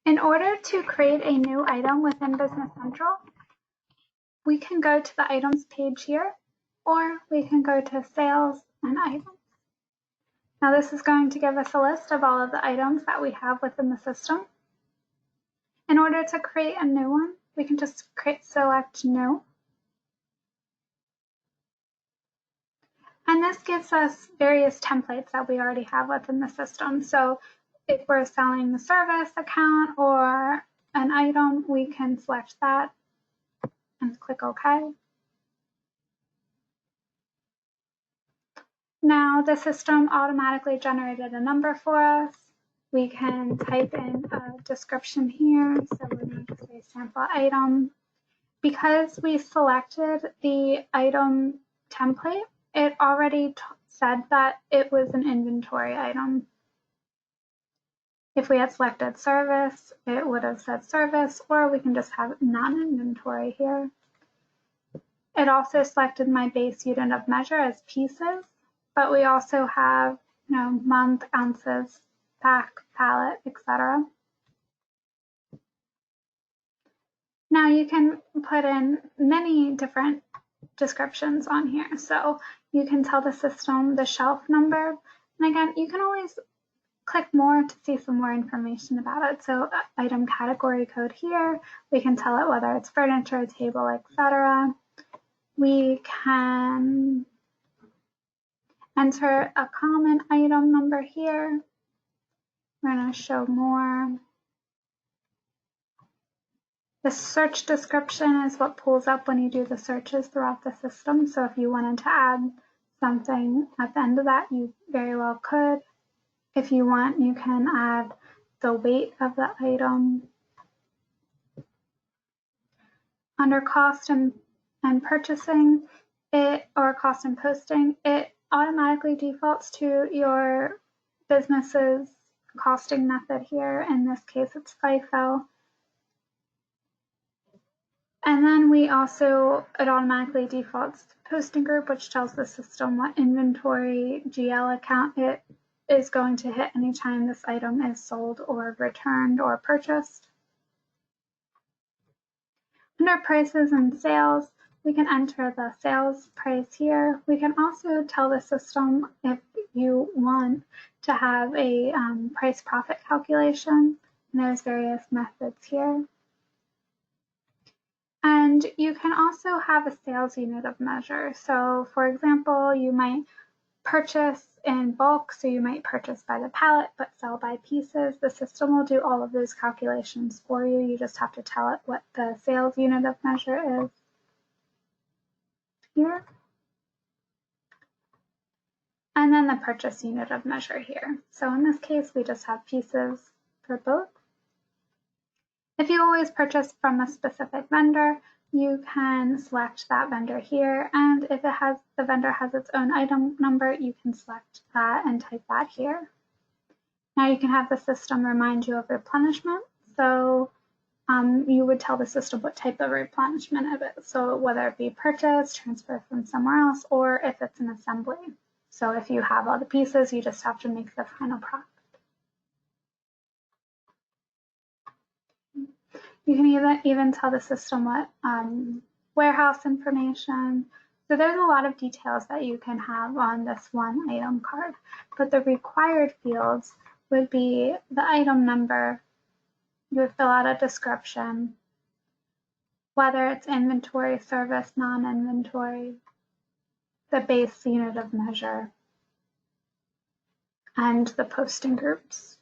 In order to create a new item within Business Central, we can go to the items page here, or we can go to sales and items. Now this is going to give us a list of all of the items that we have within the system. In order to create a new one, we can just select new. And this gives us various templates that we already have within the system. So if we're selling the service account or an item, we can select that and click OK. Now the system automatically generated a number for us. We can type in a description here. So we're going to say sample item. Because we selected the item template, it already said that it was an inventory item. If we had selected service, it would have said service, or we can just have non-inventory here. It also selected my base unit of measure as pieces, but we also have, month, ounces, pack, pallet, etc. Now you can put in many different descriptions on here. So you can tell the system the shelf number. And again, you can always click more to see some more information about it. So item category code here, we can tell it whether it's furniture, table, etc. We can enter a common item number here. We're going to show more. The search description is what pulls up when you do the searches throughout the system. So if you wanted to add something at the end of that, you very well could. If you want, you can add the weight of the item. Under cost and purchasing, or cost and posting, it automatically defaults to your business's costing method here. In this case, it's FIFO. And then it automatically defaults to posting group, which tells the system what inventory GL account it is going to hit anytime this item is sold or returned or purchased. Under prices and sales, we can enter the sales price here. We can also tell the system if you want to have a price profit calculation. And there's various methods here. And you can also have a sales unit of measure. So for example, you might purchase in bulk, so you might purchase by the pallet but sell by pieces. The system will do all of those calculations for you. You just have to tell it what the sales unit of measure is here. And then the purchase unit of measure here. So in this case, we just have pieces for both. If you always purchase from a specific vendor, you can select that vendor here, and if the vendor has its own item number, you can select that and type that here. Now you can have the system remind you of replenishment, so you would tell the system what type of replenishment it is, so whether it be purchase, transfer from somewhere else, or if it's an assembly. So if you have all the pieces, you just have to make the final product. You can even tell the system what warehouse information. So there's a lot of details that you can have on this one item card. But the required fields would be the item number. You would fill out a description, whether it's inventory, service, non-inventory, the base unit of measure, and the posting groups.